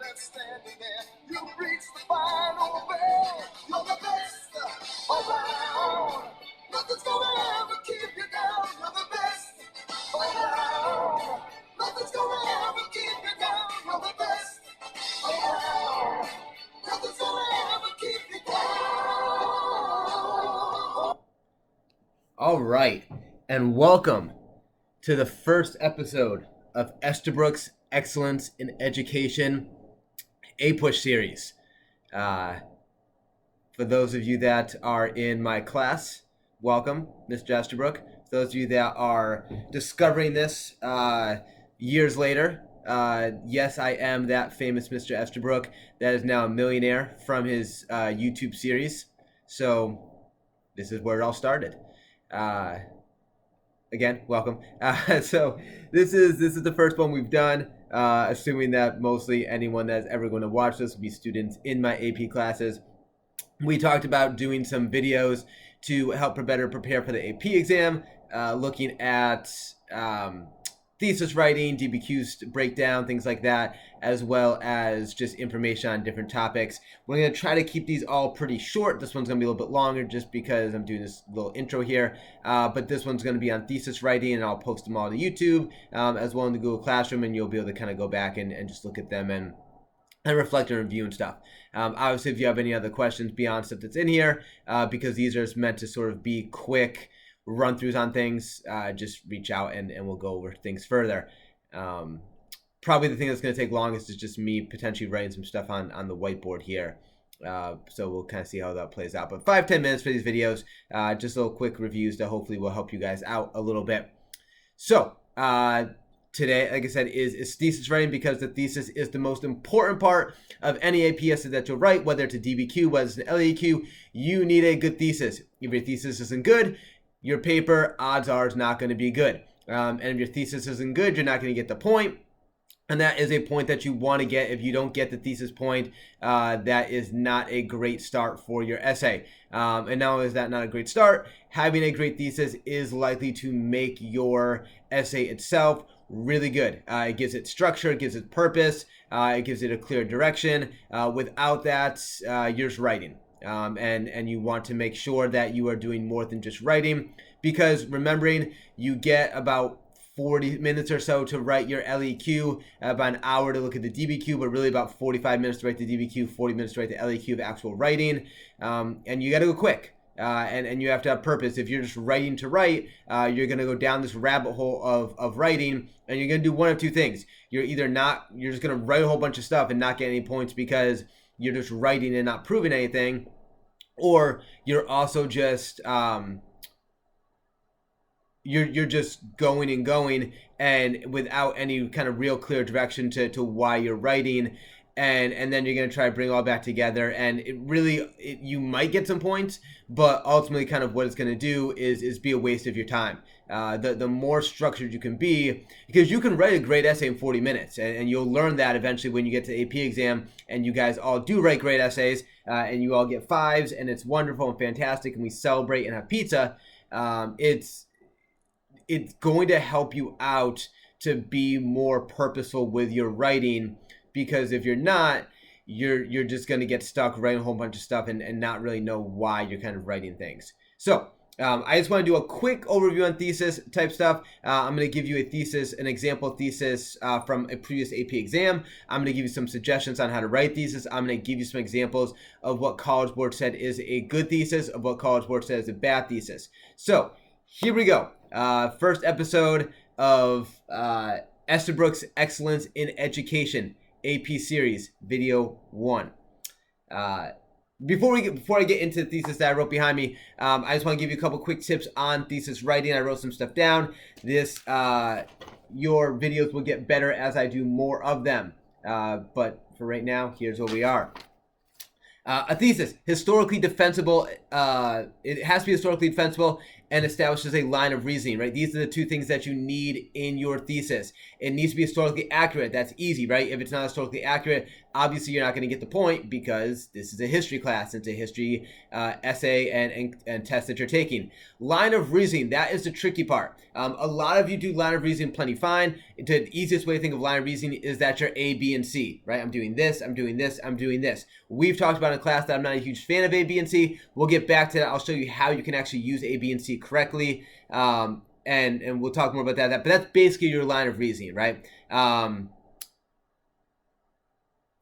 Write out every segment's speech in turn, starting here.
that's standing there. You reach the final bell. You're the best around. Nothing's gonna ever keep you down. You're the best around. Nothing's gonna ever keep you down. You're the best around. Nothing's gonna ever keep you down. All right, and welcome to the first episode of Estabrook's Excellence in Education APUSH series. For those of you that are in my class, welcome, Mr. Estabrook. For those of you that are discovering this years later, yes, I am that famous Mr. Estabrook that is now a millionaire from his YouTube series. So this is where it all started. Again, welcome. So this is the first one we've done, assuming that mostly anyone that's ever going to watch this will be students in my AP classes. We talked about doing some videos to help better prepare for the AP exam, looking at thesis writing, DBQs breakdown, things like that, as well as just information on different topics. We're going to try to keep these all pretty short. This one's going to be a little bit longer just because I'm doing this little intro here. But this one's going to be on thesis writing, and I'll post them all to YouTube, as well in the Google Classroom, and you'll be able to kind of go back and just look at them and reflect and review and stuff. Obviously, if you have any other questions beyond stuff that's in here, because these are meant to sort of be quick run-throughs on things, just reach out and we'll go over things further. Probably the thing that's going to take longest is just me potentially writing some stuff on the whiteboard here. So we'll kind of see how that plays out. But 5-10 minutes for these videos, just little quick reviews that hopefully will help you guys out a little bit. So today, like I said, is thesis writing, because the thesis is the most important part of any AP essay that you'll write, whether it's a DBQ, whether it's an LEQ. You need a good thesis. If your thesis isn't good, your paper, odds are, is not going to be good. And if your thesis isn't good, you're not going to get the point. And that is a point that you want to get. If you don't get the thesis point, that is not a great start for your essay. And not only is that not a great start, having a great thesis is likely to make your essay itself really good. It gives it structure, it gives it purpose, it gives it a clear direction. Without that, you're just writing. And you want to make sure that you are doing more than just writing, because remembering you get about 40 minutes or so to write your LEQ, about an hour to look at the DBQ, but really about 45 minutes to write the DBQ, 40 minutes to write the LEQ of actual writing. And you got to go quick. And you have to have purpose. If you're just writing to write, you're going to go down this rabbit hole of writing, and you're going to do one of two things. You're just going to write a whole bunch of stuff and not get any points because you're just writing and not proving anything, or you're also just you're just going and going and without any kind of real clear direction to why you're writing, and then you're going to try to bring it all back together, and you might get some points, but ultimately kind of what it's going to do is be a waste of your time. The more structured you can be, because you can write a great essay in 40 minutes, and you'll learn that eventually when you get to the AP exam, and you guys all do write great essays, and you all get 5s, and it's wonderful and fantastic, and we celebrate and have pizza. It's going to help you out to be more purposeful with your writing, because if you're not, you're just going to get stuck writing a whole bunch of stuff and not really know why you're kind of writing things. So I just want to do a quick overview on thesis type stuff. I'm going to give you an example thesis from a previous AP exam. I'm going to give you some suggestions on how to write thesis. I'm going to give you some examples of what College Board said is a good thesis, of what College Board said is a bad thesis. So here we go. First episode of Estabrook's Excellence in Education AP series, video 1. Before I get into the thesis that I wrote behind me, I just want to give you a couple quick tips on thesis writing. I wrote some stuff down. Your videos will get better as I do more of them. But for right now, here's where we are. A thesis, historically defensible. It has to be historically defensible and establishes a line of reasoning, right? These are the two things that you need in your thesis. It needs to be historically accurate. That's easy, right? If it's not historically accurate, obviously you're not going to get the point because this is a history class. It's a history essay and test that you're taking. Line of reasoning, that is the tricky part. A lot of you do line of reasoning plenty fine. The easiest way to think of line of reasoning is that you're A, B, and C, right? I'm doing this, I'm doing this, I'm doing this. We've talked about in class that I'm not a huge fan of A, B, and C. We'll get back to that. I'll show you how you can actually use A, B, and C correctly. And we'll talk more about that. But that's basically your line of reasoning, right?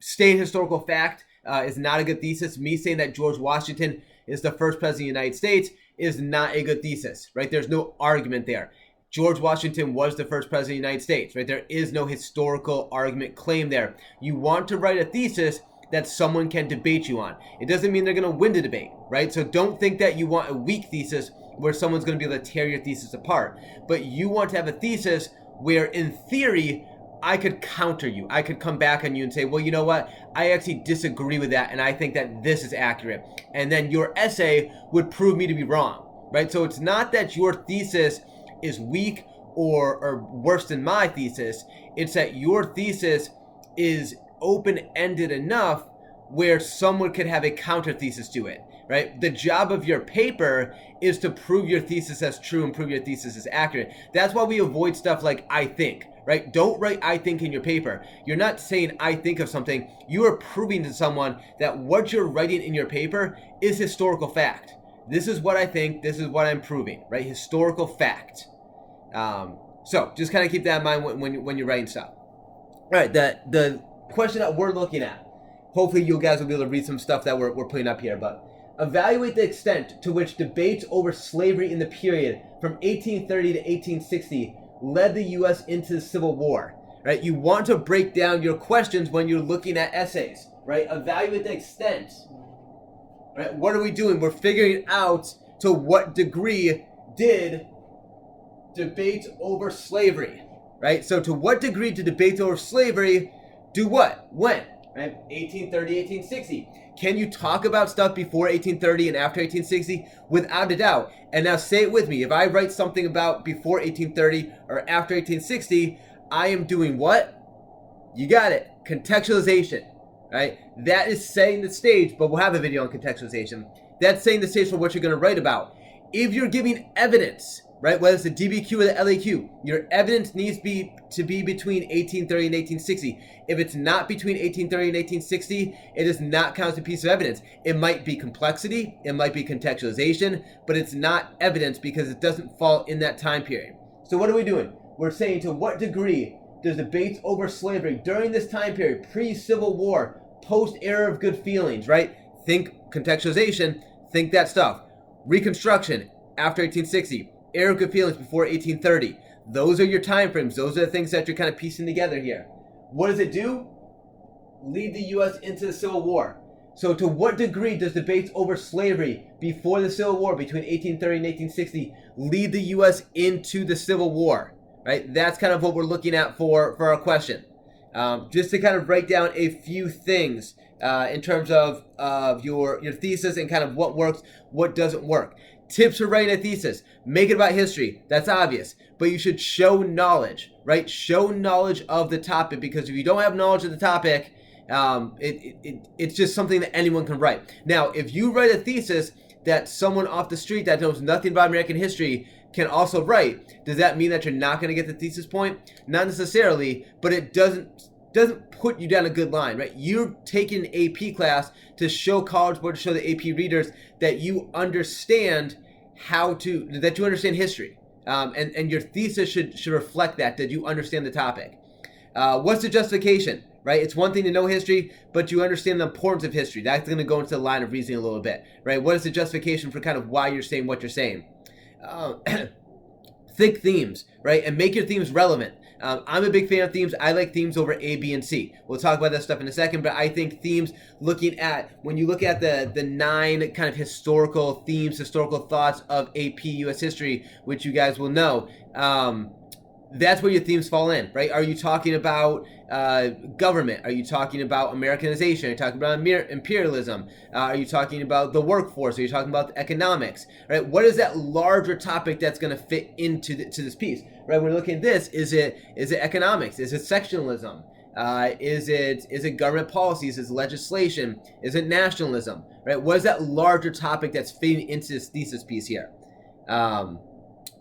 State historical fact is not a good thesis. Me saying that George Washington is the first president of the United States is not a good thesis, right? There's no argument there. George Washington was the first president of the United States, right? There is no historical argument claim there. You want to write a thesis that someone can debate you on. It doesn't mean they're going to win the debate, right? So don't think that you want a weak thesis where someone's going to be able to tear your thesis apart. But you want to have a thesis where, in theory, I could counter you. I could come back on you and say, well, you know what? I actually disagree with that, and I think that this is accurate. And then your essay would prove me to be wrong, right? So it's not that your thesis is weak or worse than my thesis. It's that your thesis is open-ended enough where someone could have a counter thesis to it, right? The job of your paper is to prove your thesis as true and prove your thesis is accurate. That's why we avoid stuff like I think, right? Don't write I think in your paper. You're not saying I think of something. You are proving to someone that what you're writing in your paper is historical fact. This is what I think. This is what I'm proving, right? Historical fact. So just kind of keep that in mind when you're writing stuff. All right, the question that we're looking at, hopefully you guys will be able to read some stuff that we're putting up here, but evaluate the extent to which debates over slavery in the period from 1830 to 1860 led the U.S. into the Civil War, right? You want to break down your questions when you're looking at essays, right? Evaluate the extent, right? What are we doing? We're figuring out to what degree did debates over slavery, right? So to what degree did debates over slavery do what? When? Right? 1830, 1860. Can you talk about stuff before 1830 and after 1860? Without a doubt. And now say it with me. If I write something about before 1830 or after 1860, I am doing what? You got it. Contextualization, right? That is setting the stage, but we'll have a video on contextualization. That's setting the stage for what you're going to write about. If you're giving evidence, right, whether it's the DBQ or the LAQ, your evidence needs to be between 1830 and 1860. If it's not between 1830 and 1860, it does not count as a piece of evidence. It might be complexity, it might be contextualization, but it's not evidence because it doesn't fall in that time period. So what are we doing? We're saying to what degree does debates over slavery during this time period, pre-Civil War, post-era of good feelings, right? Think contextualization, think that stuff. Reconstruction after 1860. Era of good feelings before 1830. Those are your time frames. Those are the things that you're kind of piecing together here. What does it do? Lead the U.S. into the Civil War. So to what degree does debates over slavery before the Civil War, between 1830 and 1860, lead the U.S. into the Civil War? Right? That's kind of what we're looking at for our question. Just to kind of break down a few things in terms of your thesis and kind of what works, what doesn't work. Tips for writing a thesis. Make it about history. That's obvious. But you should show knowledge, right? Show knowledge of the topic, because if you don't have knowledge of the topic, it's just something that anyone can write. Now, if you write a thesis that someone off the street that knows nothing about American history can also write, does that mean that you're not going to get the thesis point? Not necessarily, but it doesn't put you down a good line, right? You're taking an AP class to show College Board, to show the AP readers that you understand that you understand history. And your thesis should reflect that you understand the topic. What's the justification, right? It's one thing to know history, but you understand the importance of history. That's going to go into the line of reasoning a little bit, right? What is the justification for kind of why you're saying what you're saying? Think themes, right? And make your themes relevant. I'm a big fan of themes. I like themes over A, B, and C. We'll talk about that stuff in a second, but I think themes, when you look at the 9 kind of historical themes, historical thoughts of AP US history, which you guys will know, that's where your themes fall in, right? Are you talking about government? Are you talking about Americanization? Are you talking about imperialism? Are you talking about the workforce? Are you talking about economics, right? What is that larger topic that's going to fit into to this piece, right? When we're looking at this, is it economics? Is it sectionalism? Is it government policies? Is it legislation? Is it nationalism? Right? What is that larger topic that's fitting into this thesis piece here?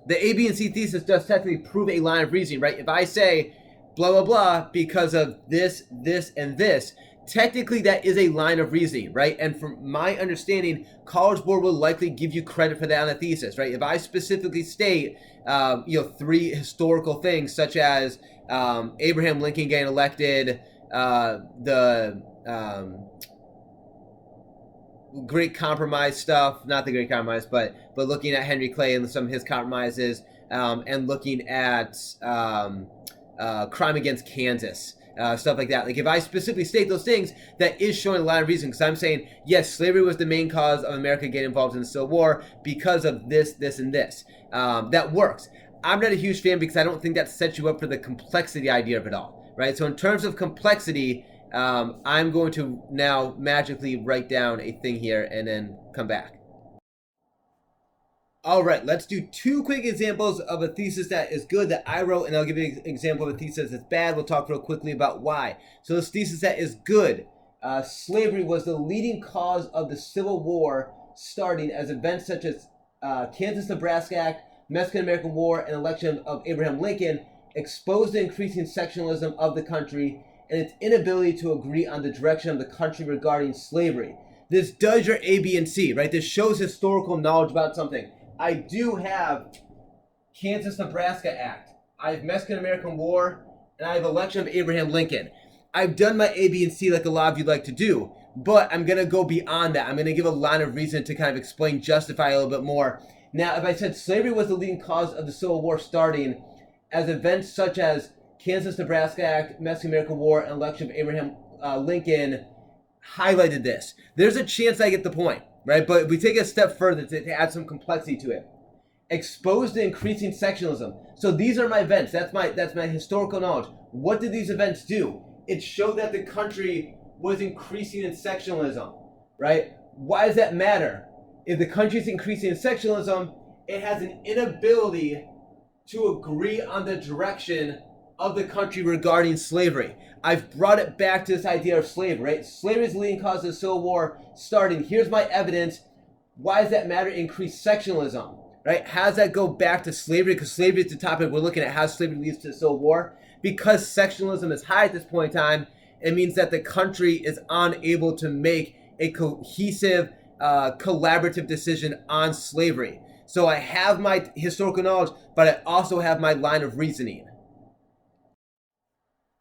The A, B, and C thesis does technically prove a line of reasoning, right? If I say blah, blah, blah because of this, this, and this, technically that is a line of reasoning, right? And from my understanding, College Board will likely give you credit for that on the thesis, right? If I specifically state, 3 historical things such as Abraham Lincoln getting elected, the Great Compromise stuff, not the Great Compromise, but looking at Henry Clay and some of his compromises, and looking at crime against Kansas, stuff like that. Like if I specifically state those things, that is showing a lot of reason, because I'm saying, yes, slavery was the main cause of America getting involved in the Civil War because of this, this, and this. That works. I'm not a huge fan because I don't think that sets you up for the complexity idea of it all, right? So in terms of complexity, I'm going to now magically write down a thing here and then come back. All right, let's do 2 quick examples of a thesis that is good that I wrote, and I'll give you an example of a thesis that's bad. We'll talk real quickly about why. So this thesis that is good, slavery was the leading cause of the Civil War, starting as events such as Kansas-Nebraska Act, Mexican-American War, and election of Abraham Lincoln exposed the increasing sectionalism of the country and its inability to agree on the direction of the country regarding slavery. This does your A, B, and C, right? This shows historical knowledge about something. I do have Kansas-Nebraska Act. I have Mexican-American War, and I have election of Abraham Lincoln. I've done my A, B, and C like a lot of you like to do, but I'm going to go beyond that. I'm going to give a line of reason to kind of explain, justify a little bit more. Now, if I said slavery was the leading cause of the Civil War starting as events such as Kansas-Nebraska Act, Mexican-American War, and election of Abraham Lincoln highlighted this, there's a chance I get the point, right? But if we take it a step further to add some complexity to it, exposed to increasing sectionalism. So these are my events. That's my historical knowledge. What did these events do? It showed that the country was increasing in sectionalism, right? Why does that matter? If the country is increasing in sectionalism, it has an inability to agree on the direction of the country regarding slavery. I've brought it back to this idea of slavery, right? Slavery is the leading cause of the Civil War starting. Here's my evidence. Why does that matter? Increased sectionalism, right? How does that go back to slavery? Because slavery is the topic we're looking at. How slavery leads to the Civil War. Because sectionalism is high at this point in time, it means that the country is unable to make a cohesive, collaborative decision on slavery. So I have my historical knowledge, but I also have my line of reasoning.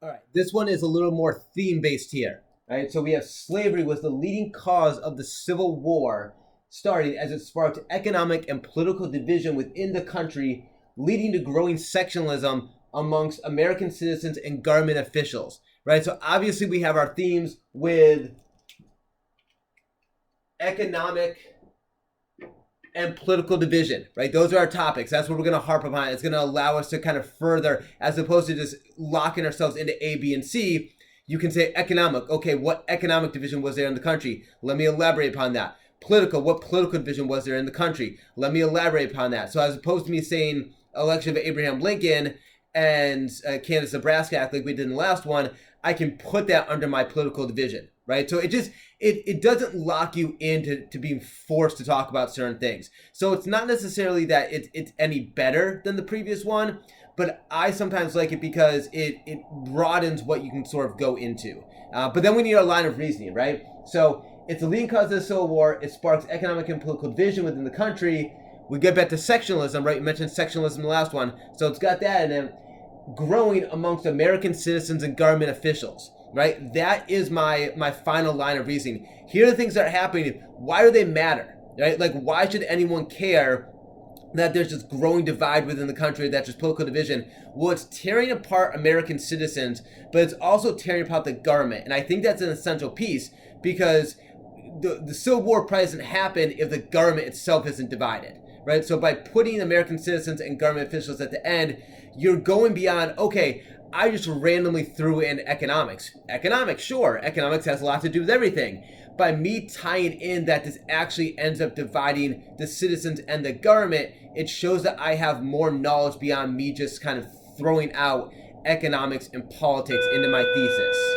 All right, this one is a little more theme-based here, right? So we have slavery was the leading cause of the Civil War, starting as it sparked economic and political division within the country, leading to growing sectionalism amongst American citizens and government officials, right? So obviously we have our themes with economic and political division, right? Those are our topics. That's what we're going to harp upon. It's going to allow us to kind of further, as opposed to just locking ourselves into A, B, and C. You can say economic. Okay, what economic division was there in the country? Let me elaborate upon that. Political, what political division was there in the country? Let me elaborate upon that. So as opposed to me saying election of Abraham Lincoln and Kansas-Nebraska Act like we did in the last one, I can put that under my political division, right? So it doesn't lock you into being forced to talk about certain things. So it's not necessarily that it's any better than the previous one, but I sometimes like it because it broadens what you can sort of go into. But then we need a line of reasoning, right? So it's the leading cause of the Civil War. It sparks economic and political division within the country. We get back to sectionalism, right? You mentioned sectionalism in the last one. So it's got that, and then growing amongst American citizens and government officials, right? That is my final line of reasoning. Here are the things that are happening. Why do they matter, right? Like, why should anyone care that there's this growing divide within the country, that's just political division? Well, it's tearing apart American citizens, but it's also tearing apart the government. And I think that's an essential piece, because the Civil War probably doesn't happen if the government itself isn't divided, right? So by putting American citizens and government officials at the end, you're going beyond, okay, I just randomly threw in economics. Economics, sure. Economics has a lot to do with everything. By me tying in that this actually ends up dividing the citizens and the government, it shows that I have more knowledge beyond me just kind of throwing out economics and politics into my thesis.